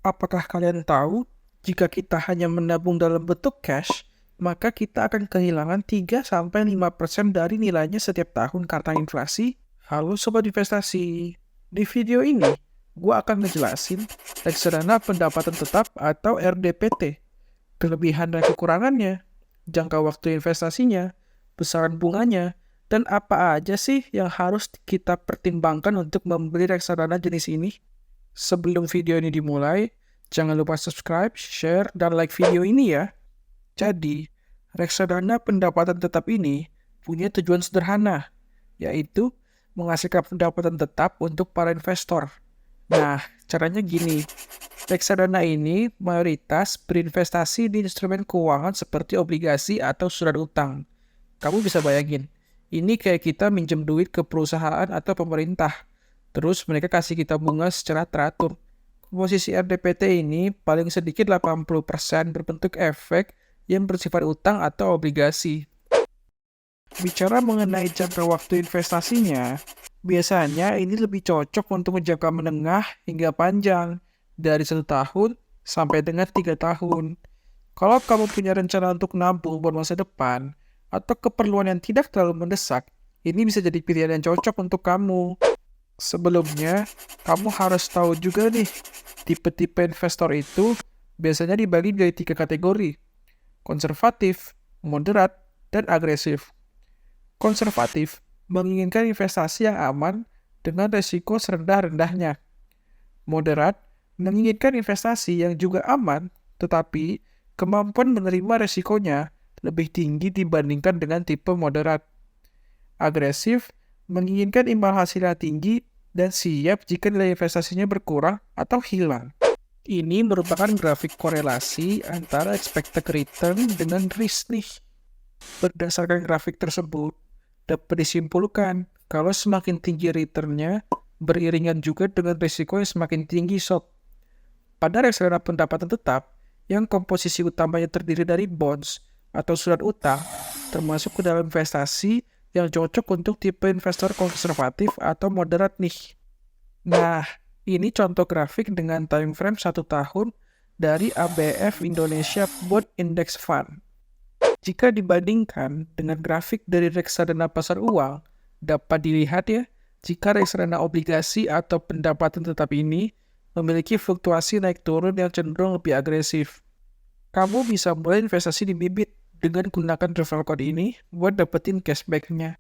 Apakah kalian tahu, jika kita hanya menabung dalam bentuk cash, maka kita akan kehilangan 3-5% dari nilainya setiap tahun karena inflasi? Halo Sobat Investasi, di video ini gue akan ngejelasin reksadana pendapatan tetap atau RDPT, kelebihan dan kekurangannya, jangka waktu investasinya, besaran bunganya, dan apa aja sih yang harus kita pertimbangkan untuk membeli reksadana jenis ini. Sebelum video ini dimulai, jangan lupa subscribe, share, dan like video ini ya. Jadi, reksadana pendapatan tetap ini punya tujuan sederhana, yaitu menghasilkan pendapatan tetap untuk para investor. Nah, caranya gini. Reksadana ini mayoritas berinvestasi di instrumen keuangan seperti obligasi atau surat utang. Kamu bisa bayangin, ini kayak kita minjem duit ke perusahaan atau pemerintah. Terus mereka kasih kita bunga secara teratur. Komposisi RDPT ini paling sedikit 80% berbentuk efek yang bersifat utang atau obligasi. Bicara mengenai jangka waktu investasinya, biasanya ini lebih cocok untuk jangka menengah hingga panjang, dari 1 tahun sampai dengan 3 tahun. Kalau kamu punya rencana untuk nabung buat masa depan, atau keperluan yang tidak terlalu mendesak, ini bisa jadi pilihan yang cocok untuk kamu. Sebelumnya, kamu harus tahu juga nih, tipe-tipe investor itu biasanya dibagi dari 3 kategori: konservatif, moderat, dan agresif. Konservatif menginginkan investasi yang aman dengan resiko serendah-rendahnya. Moderat menginginkan investasi yang juga aman, tetapi kemampuan menerima resikonya lebih tinggi dibandingkan dengan tipe moderat. Agresif menginginkan imbal hasilnya tinggi dan siap jika nilai investasinya berkurang atau hilang. Ini merupakan grafik korelasi antara expected return dengan risk nih. Berdasarkan grafik tersebut, dapat disimpulkan kalau semakin tinggi returnnya, beriringan juga dengan risiko yang semakin tinggi sob. Pada reksadana pendapatan tetap, yang komposisi utamanya terdiri dari bonds atau surat utang, termasuk ke dalam investasi yang cocok untuk tipe investor konservatif atau moderat nih. Nah, ini contoh grafik dengan time frame 1 tahun dari ABF Indonesia Bond Index Fund. Jika dibandingkan dengan grafik dari reksadana pasar uang, dapat dilihat ya, jika reksadana obligasi atau pendapatan tetap ini memiliki fluktuasi naik turun yang cenderung lebih agresif. Kamu bisa mulai investasi di bibit dengan gunakan referral code ini buat dapetin cashback-nya.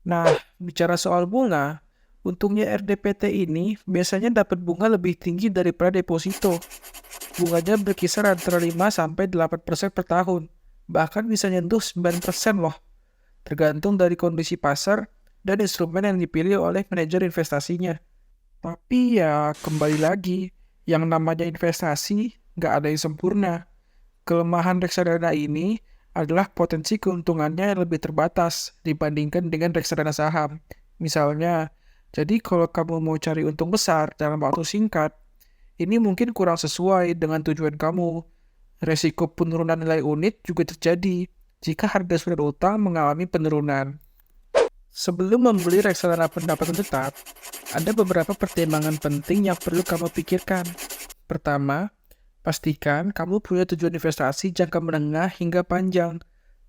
Nah, bicara soal bunga, untungnya RDPT ini biasanya dapat bunga lebih tinggi daripada deposito. Bunganya berkisar antara 5-8% per tahun, bahkan bisa nyentuh 9% loh, tergantung dari kondisi pasar dan instrumen yang dipilih oleh manajer investasinya. Tapi ya, kembali lagi, yang namanya investasi nggak ada yang sempurna. Kelemahan reksadana ini adalah potensi keuntungannya yang lebih terbatas dibandingkan dengan reksadana saham. Misalnya, jadi kalau kamu mau cari untung besar dalam waktu singkat, ini mungkin kurang sesuai dengan tujuan kamu. Resiko penurunan nilai unit juga terjadi jika harga surat utang mengalami penurunan. Sebelum membeli reksadana pendapatan tetap, ada beberapa pertimbangan penting yang perlu kamu pikirkan. Pertama, pastikan kamu punya tujuan investasi jangka menengah hingga panjang,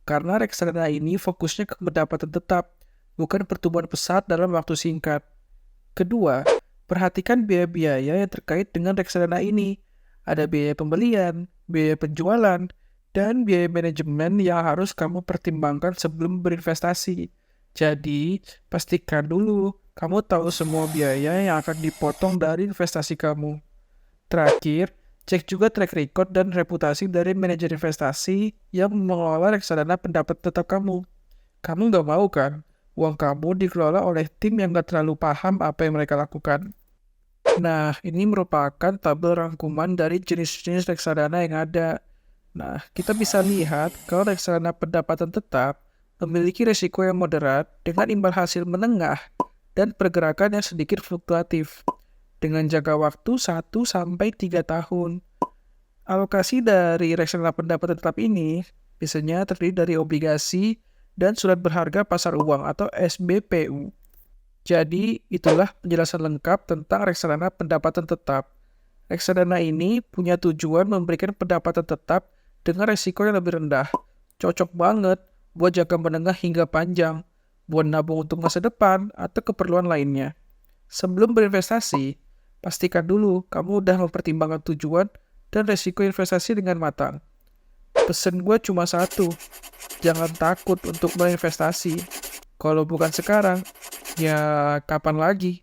karena reksadana ini fokusnya ke pendapatan tetap, bukan pertumbuhan pesat dalam waktu singkat. Kedua, perhatikan biaya-biaya yang terkait dengan reksadana ini. Ada biaya pembelian, biaya penjualan, dan biaya manajemen yang harus kamu pertimbangkan sebelum berinvestasi. Jadi, pastikan dulu kamu tahu semua biaya yang akan dipotong dari investasi kamu. Terakhir, cek juga track record dan reputasi dari manajer investasi yang mengelola reksadana pendapat tetap kamu. Kamu nggak mau kan, uang kamu dikelola oleh tim yang nggak terlalu paham apa yang mereka lakukan. Nah, ini merupakan tabel rangkuman dari jenis-jenis reksadana yang ada. Nah, kita bisa lihat kalau reksadana pendapatan tetap memiliki risiko yang moderat dengan imbal hasil menengah dan pergerakan yang sedikit fluktuatif, dengan jangka waktu 1-3 tahun. Alokasi dari reksadana pendapatan tetap ini biasanya terdiri dari obligasi dan surat berharga pasar uang atau SBPU. Jadi, itulah penjelasan lengkap tentang reksadana pendapatan tetap. Reksadana ini punya tujuan memberikan pendapatan tetap dengan resiko yang lebih rendah. Cocok banget buat jangka menengah hingga panjang, buat nabung untuk masa depan atau keperluan lainnya. Sebelum berinvestasi, pastikan dulu kamu udah mempertimbangkan tujuan dan resiko investasi dengan matang. Pesan gue cuma satu, jangan takut untuk berinvestasi. Kalau bukan sekarang, ya kapan lagi?